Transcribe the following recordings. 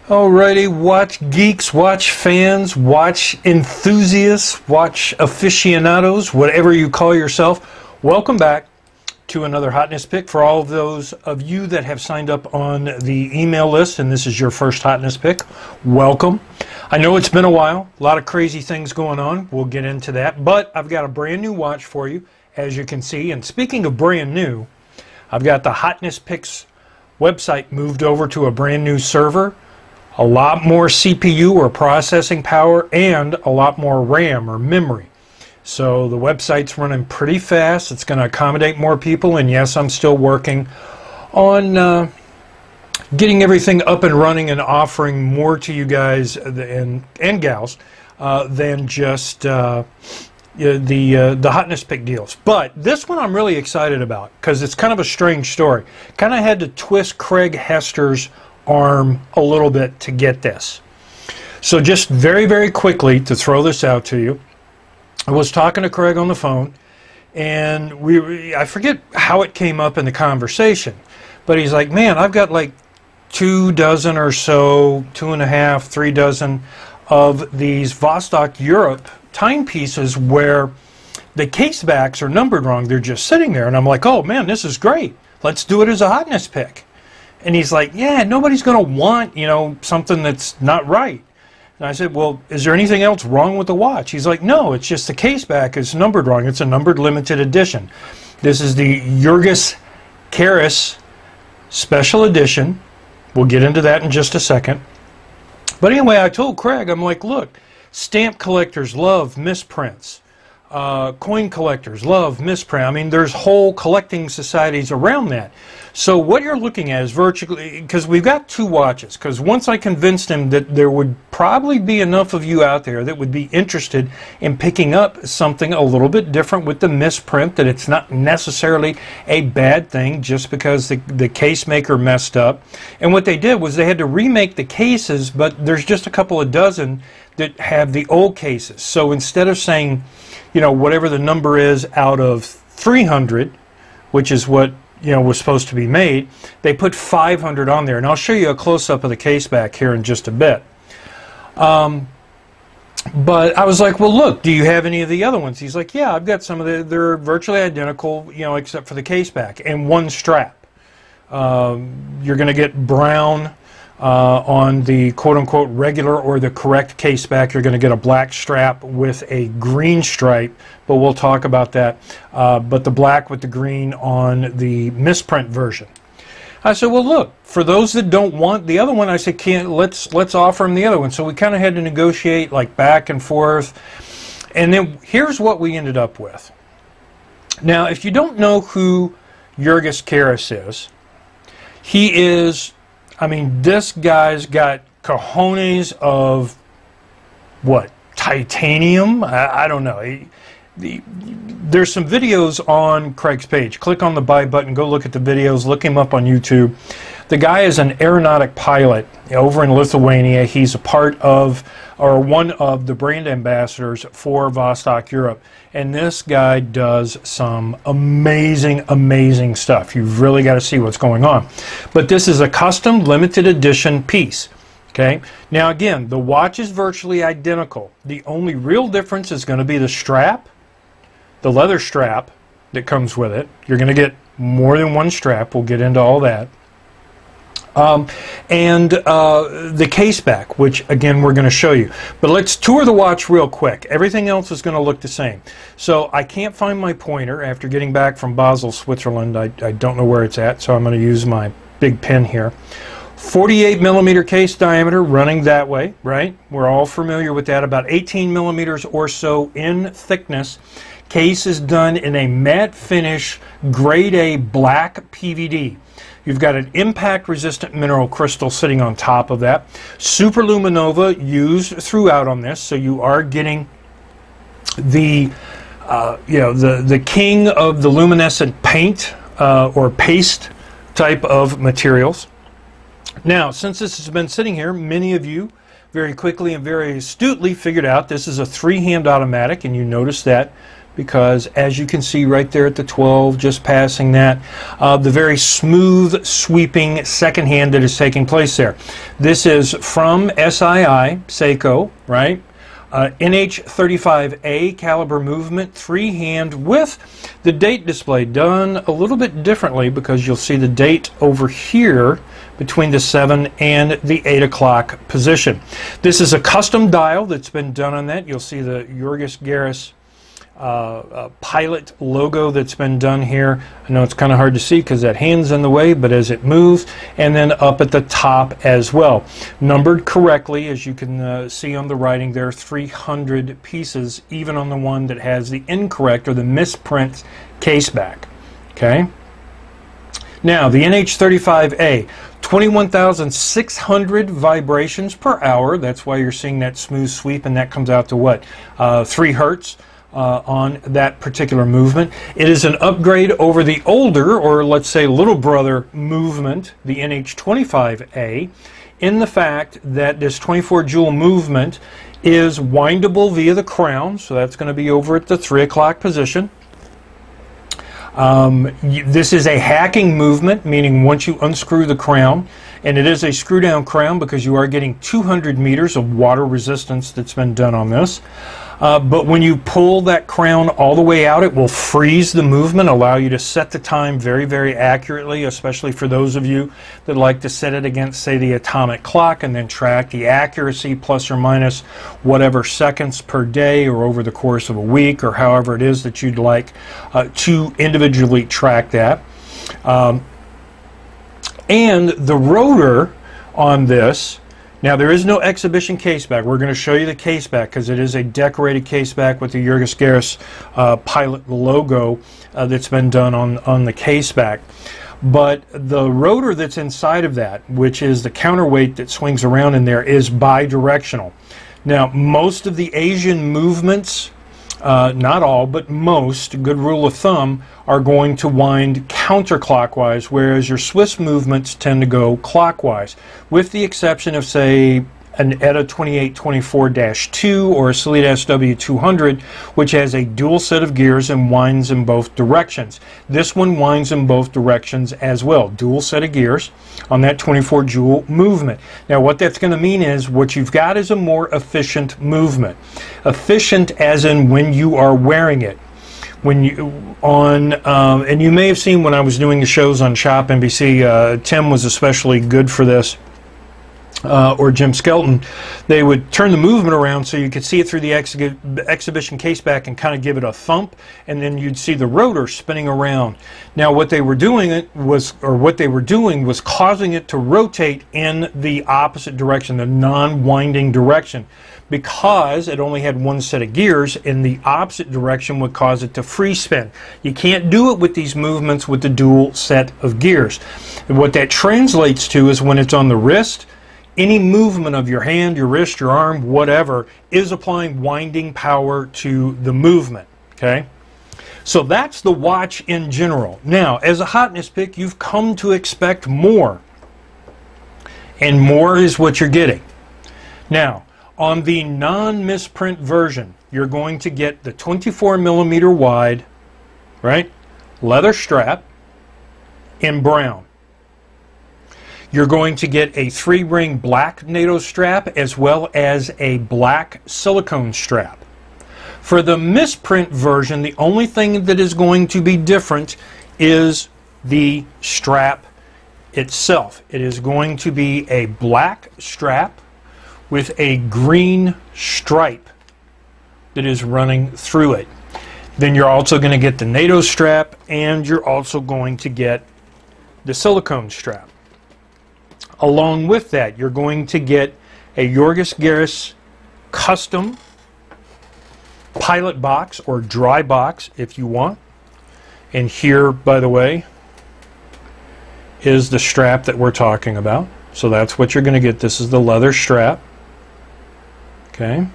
Alrighty, watch geeks, watch fans, watch enthusiasts, watch aficionados, whatever you call yourself. Welcome back to another Hotness pick. For all of those of you that have signed up on the email list and this is your first Hotness pick, welcome. I know it's been a while, a lot of crazy things going on. We'll get into that, but I've got a brand new watch for you, as you can see. And speaking of brand new, I've got the Hotness Picks website moved over to a brand new server. A lot more CPU or processing power and a lot more RAM or memory. So the website's running pretty fast. It's going to accommodate more people, and yes, I'm still working on getting everything up and running and offering more to you guys and gals than just the Hotness pick deals. But this one I'm really excited about because it's kind of a strange story. Kind of had to twist Craig Hester's arm a little bit to get this. So just very quickly to throw this out to you, I was talking to Craig on the phone, and I forget how it came up in the conversation, but he's like, man, I've got like 2 dozen or so, 2.5, 3 dozen of these Vostok-Europe timepieces where the case backs are numbered wrong. They're just sitting there, and I'm like, oh man, this is great. Let's do it as a Hotness pick. And he's like, yeah, nobody's going to want, you know, something that's not right. And I said, well, is there anything else wrong with the watch? He's like, no, it's just the case back is numbered wrong. It's a numbered limited edition. This is the Jurgis Kairys special edition. We'll get into that in just a second. But anyway, I told Craig, I'm like, look, stamp collectors love misprints. Coin collectors love misprint. I mean, there's whole collecting societies around that. So what you're looking at is virtually, because we've got 2 watches, because once I convinced him that there would probably be enough of you out there that would be interested in picking up something a little bit different with the misprint, that it's not necessarily a bad thing just because the case maker messed up. And what they did was they had to remake the cases, but there's just a couple of dozen that have the old cases. So instead of saying, you know, whatever the number is out of 300, which is what, you know, was supposed to be made, they put 500 on there. And I'll show you a close-up of the case back here in just a bit. But I was like, well, look, do you have any of the other ones? He's like, yeah, I've got some of they're virtually identical, you know, except for the case back and 1 strap. You're going to get brown on the quote-unquote regular or the correct case back. You're going to get a black strap with a green stripe, but we'll talk about that. But the black with the green on the misprint version. I said, well, look, for those that don't want the other one, I said, let's offer them the other one. So we kind of had to negotiate like back and forth. And then here's what we ended up with. Now, if you don't know who Jurgis Kairys is, he is, I mean, this guy's got cojones of, what, titanium? I don't know. There's some videos on Craig's page. Click on the buy button, go look at the videos, look him up on YouTube. The guy is an aeronautic pilot over in Lithuania. He's a part of, or one of the brand ambassadors for Vostok-Europe. And this guy does some amazing stuff. You've really got to see what's going on. But this is a custom limited edition piece. Okay. Now again, the watch is virtually identical. The only real difference is going to be the strap, the leather strap that comes with it. You're going to get more than 1 strap. We'll get into all that. And the case back, which again we're going to show you. But let's tour the watch real quick. Everything else is going to look the same. So I can't find my pointer after getting back from Basel, Switzerland. I don't know where it's at, so I'm going to use my big pen here. 48 millimeter case diameter running that way, right? We're all familiar with that. About 18 millimeters or so in thickness. Case is done in a matte finish grade A black PVD. You've got an impact-resistant mineral crystal sitting on top of that. Superluminova used throughout on this, so you are getting the the king of the luminescent paint or paste type of materials. Now, since this has been sitting here, many of you very quickly and very astutely figured out this is a 3-hand automatic, and you notice that because as you can see right there at the 12, just passing that, the very smooth sweeping second hand that is taking place there. This is from SII, Seiko, right? NH35A caliber movement, 3-hand with the date display done a little bit differently, because you'll see the date over here between the 7 and the 8 o'clock position. This is a custom dial that's been done on that. You'll see the Jurgis Kairys pilot logo that's been done here. I know it's kind of hard to see because that hand's in the way, but as it moves, and then up at the top as well. Numbered correctly, as you can see on the writing there, 300 pieces, even on the one that has the incorrect or the misprint case back. Okay? Now, the NH35A, 21,600 vibrations per hour. That's why you're seeing that smooth sweep, and that comes out to what? 3 hertz. On that particular movement. It is an upgrade over the older, or let's say little brother movement, the NH25A, in the fact that this 24 joule movement is windable via the crown, so that's going to be over at the 3 o'clock position. This is a hacking movement, meaning once you unscrew the crown, and it is a screw down crown because you are getting 200 meters of water resistance that's been done on this. But when you pull that crown all the way out, it will freeze the movement, allow you to set the time very, very accurately, especially for those of you that like to set it against, say, the atomic clock and then track the accuracy plus or minus whatever seconds per day or over the course of a week, or however it is that you'd like to individually track that. And the rotor on this, now there is no exhibition case back. We're going to show you the case back because it is a decorated case back with the Jurgis Kairys pilot logo that's been done on the case back. But the rotor that's inside of that, which is the counterweight that swings around in there, is bidirectional. Now, most of the Asian movements, not all, but most, good rule of thumb, are going to wind counterclockwise, whereas your Swiss movements tend to go clockwise, with the exception of, say, an ETA 2824-2 or a Solid SW200, which has a dual set of gears and winds in both directions. This one winds in both directions as well, dual set of gears on that 24 joule movement. Now what that's going to mean is what you've got is a more efficient movement. Efficient as in when you are wearing it. When you and you may have seen when I was doing the shows on Shop NBC, Tim was especially good for this. Or Jim Skelton, they would turn the movement around so you could see it through the exhibition case back and kind of give it a thump, and then you'd see the rotor spinning around. Now what they were doing was causing it to rotate in the opposite direction, the non-winding direction, because it only had one set of gears. In the opposite direction would cause it to free spin. You can't do it with these movements with the dual set of gears. And what that translates to is when it's on the wrist, any movement of your hand, your wrist, your arm, whatever, is applying winding power to the movement. Okay? So that's the watch in general. Now, as a hotness pick, you've come to expect more. And more is what you're getting. Now, on the non-misprint version, you're going to get the 24mm wide, right, leather strap in brown. You're going to get a 3-ring black NATO strap as well as a black silicone strap. For the misprint version, the only thing that is going to be different is the strap itself. It is going to be a black strap with a green stripe that is running through it. Then you're also going to get the NATO strap, and you're also going to get the silicone strap. Along with that, you're going to get a Jurgis Kairys custom pilot box or dry box if you want. And here, by the way, is the strap that we're talking about. So that's what you're going to get. This is the leather strap. Okay.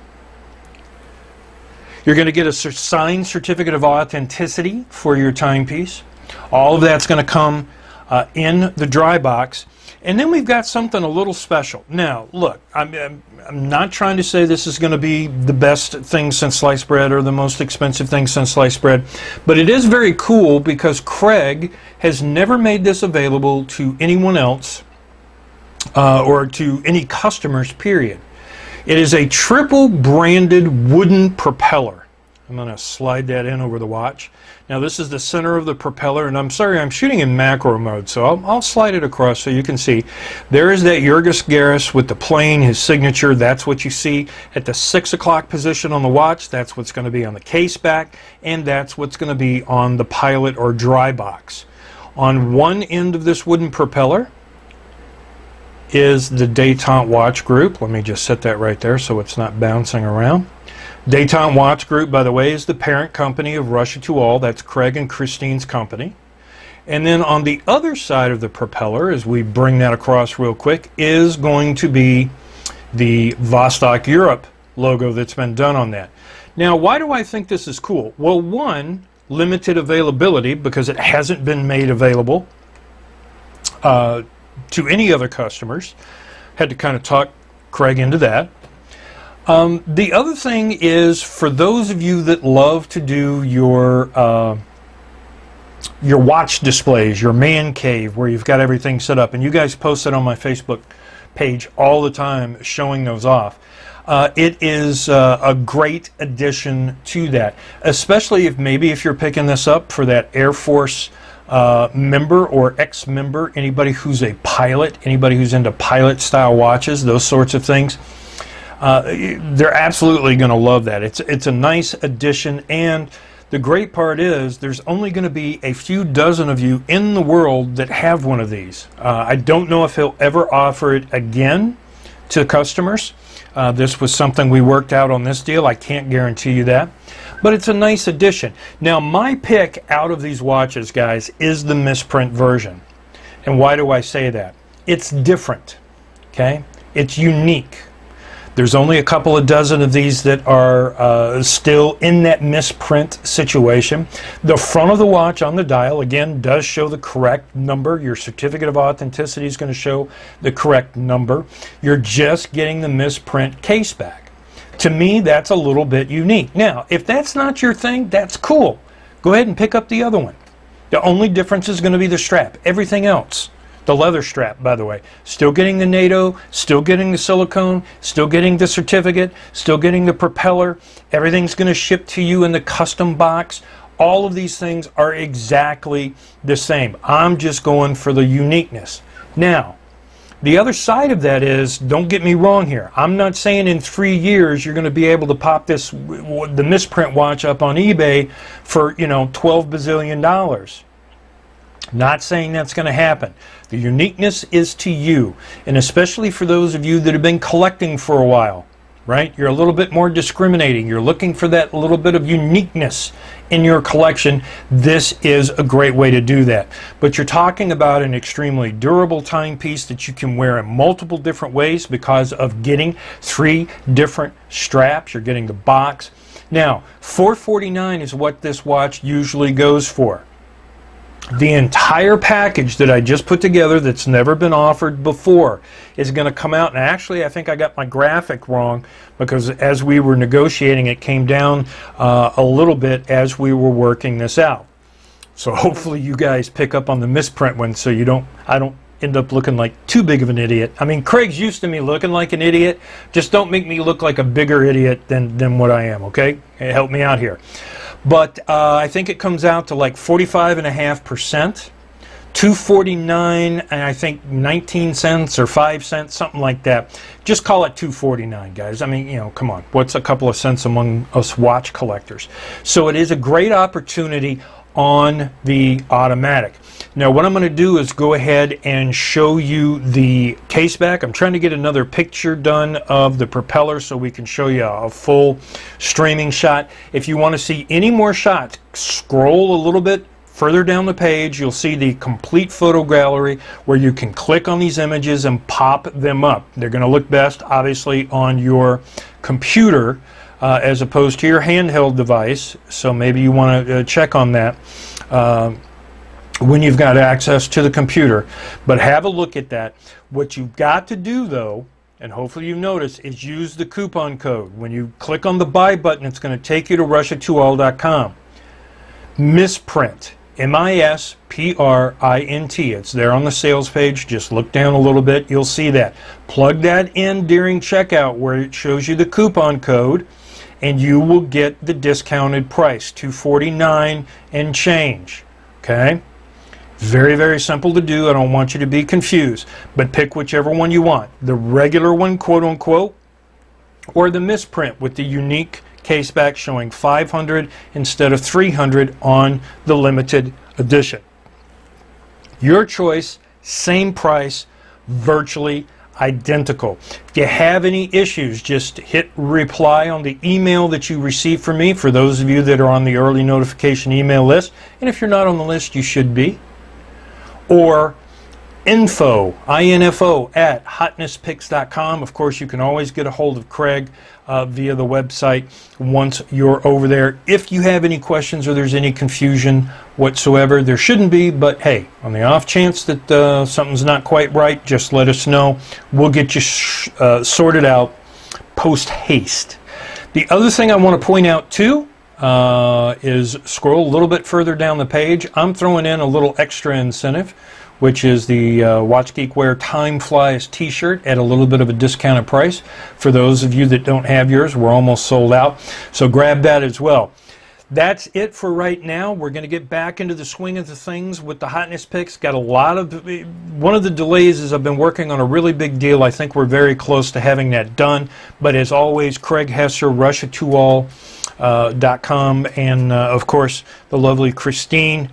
You're going to get a signed certificate of authenticity for your timepiece. All of that's going to come in the dry box. And then we've got something a little special. Now, look, I'm not trying to say this is going to be the best thing since sliced bread or the most expensive thing since sliced bread, but it is very cool because Craig has never made this available to anyone else or to any customers, period. It is a triple branded wooden propeller. I'm going to slide that in over the watch. Now this is the center of the propeller, and I'm sorry, I'm shooting in macro mode, so I'll slide it across so you can see. There is that Jurgis Kairys with the plane, his signature. That's what you see at the 6 o'clock position on the watch. That's what's going to be on the case back, and that's what's going to be on the pilot or dry box. On one end of this wooden propeller is the Détente watch group. Let me just set that right there so it's not bouncing around. Détente Watch Group, by the way, is the parent company of Russia to All. That's Craig and Christine's company. And then on the other side of the propeller, as we bring that across real quick, is going to be the Vostok-Europe logo that's been done on that. Now, why do I think this is cool? Well, one, limited availability because it hasn't been made available to any other customers. Had to kind of talk Craig into that. The other thing is, for those of you that love to do your watch displays, your man cave where you've got everything set up, and you guys post it on my Facebook page all the time showing those off. It is a great addition to that, especially if you're picking this up for that Air Force member or ex-member, anybody who's a pilot, anybody who's into pilot style watches, those sorts of things. They're absolutely going to love that. It's a nice addition, and the great part is there's only going to be a few dozen of you in the world that have one of these. I don't know if he'll ever offer it again to customers. This was something we worked out on this deal. I can't guarantee you that, but it's a nice addition. Now, my pick out of these watches, guys, is the misprint version. And why do I say that? It's different, okay? It's unique. There's only a couple of dozen of these that are still in that misprint situation. The front of the watch on the dial, again, does show the correct number. Your certificate of authenticity is going to show the correct number. You're just getting the misprint case back. To me, that's a little bit unique. Now, if that's not your thing, that's cool. Go ahead and pick up the other one. The only difference is going to be the strap. Everything else. The leather strap, by the way, still getting the NATO, still getting the silicone, still getting the certificate, still getting the propeller. Everything's going to ship to you in the custom box. All of these things are exactly the same. I'm just going for the uniqueness. Now, the other side of that is, don't get me wrong here. I'm not saying in 3 years you're going to be able to pop the misprint watch up on eBay for, $12 bazillion. Not saying that's going to happen. The uniqueness is to you, and especially for those of you that have been collecting for a while, right? You're a little bit more discriminating. You're looking for that little bit of uniqueness in your collection. This is a great way to do that. But you're talking about an extremely durable timepiece that you can wear in multiple different ways because of getting 3 different straps. You're getting the box. Now, $449 is what this watch usually goes for. The entire package that I just put together that's never been offered before is going to come out, and actually I think I got my graphic wrong because as we were negotiating it came down a little bit as we were working this out. So hopefully you guys pick up on the misprint one so I don't end up looking like too big of an idiot. I mean, Craig's used to me looking like an idiot. Just don't make me look like a bigger idiot than what I am, okay? Help me out here. But I think it comes out to like 45.5%, $249, and I think 19 cents or 5 cents, something like that. Just call it $249, guys. I mean, come on. What's a couple of cents among us watch collectors? So it is a great opportunity on the automatic. Now what I'm going to do is go ahead and show you the case back. I'm trying to get another picture done of the propeller so we can show you a full streaming shot. If you want to see any more shots, scroll a little bit further down the page. You'll see the complete photo gallery where you can click on these images and pop them up. They're going to look best obviously on your computer as opposed to your handheld device, so maybe you want to check on that. when you've got access to the computer. But have a look at that. What you've got to do, though, and hopefully you notice, is use the coupon code. When you click on the buy button, it's going to take you to russia2all.com. Misprint. M-I-S-P-R-I-N-T. It's there on the sales page. Just look down a little bit. You'll see that. Plug that in during checkout where it shows you the coupon code, and you will get the discounted price, $249 and change. Okay? Very, very simple to do. I don't want you to be confused. But pick whichever one you want. The regular one, quote unquote, or the misprint with the unique case back showing 500 instead of 300 on the limited edition. Your choice, same price, virtually identical. If you have any issues, just hit reply on the email that you received from me, for those of you that are on the early notification email list. And if you're not on the list, you should be. Or info, I-N-F-O, at hotnesspicks.com. Of course, you can always get a hold of Craig via the website once you're over there. If you have any questions or there's any confusion whatsoever, there shouldn't be, but hey, on the off chance that something's not quite right, just let us know. We'll get you sorted out post haste. The other thing I want to point out too is scroll a little bit further down the page. I'm throwing in a little extra incentive, which is the Watch Geek Wear Time Flies t-shirt at a little bit of a discounted price. For those of you that don't have yours, we're almost sold out, so grab that as well. That's it for right now. We're going to get back into the swing of the things with the Hotness picks. Got a lot of, one of the delays is I've been working on a really big deal. I think we're very close to having that done. But as always, Craig Hesser, russia2all.com, and of course the lovely Christine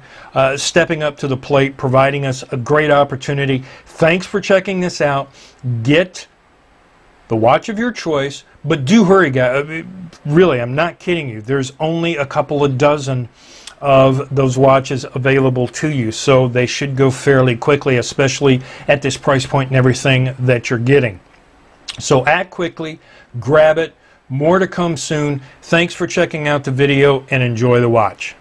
stepping up to the plate, providing us a great opportunity. Thanks for checking this out. Get the watch of your choice, but do hurry, guys. Really, I'm not kidding you. There's only a couple of dozen of those watches available to you, so they should go fairly quickly, especially at this price point and everything that you're getting. So act quickly, grab it. More to come soon. Thanks for checking out the video, and enjoy the watch.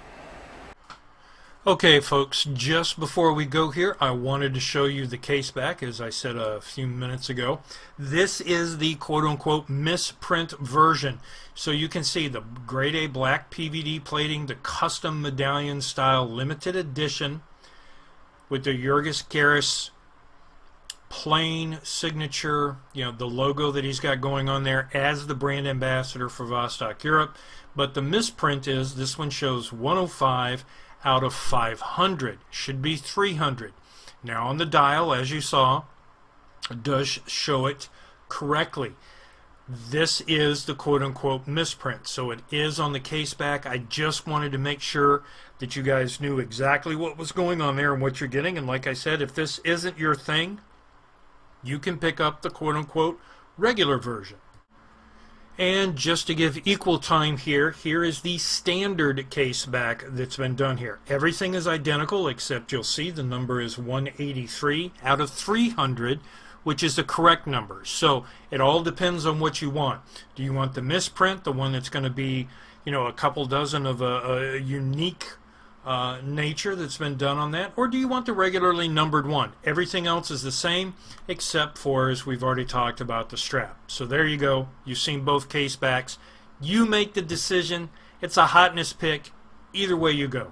Okay, folks, just before we go here, I wanted to show you the case back, as I said a few minutes ago. This is the quote-unquote misprint version. So you can see the grade A black PVD plating, the custom medallion style limited edition with the Jurgis Kairys plain signature, you know, the logo that he's got going on there as the brand ambassador for Vostok-Europe. But the misprint is, this one shows 105 out of 500. Should be 300. Now on the dial, as you saw, it does show it correctly. This is the quote-unquote misprint, so it is on the case back. I just wanted to make sure that you guys knew exactly what was going on there and what you're getting. And like I said, if this isn't your thing, you can pick up the quote-unquote regular version. And just to give equal time here, here is the standard case back that's been done here. Everything is identical, except you'll see the number is 183 out of 300, which is the correct number. So it all depends on what you want. Do you want the misprint, the one that's going to be, you know, a couple dozen of a unique nature that's been done on that, or do you want the regularly numbered one? Everything else is the same except for, as we've already talked about, the strap. So there you go. You've seen both case backs. You make the decision. It's a Hotness pick. Either way you go.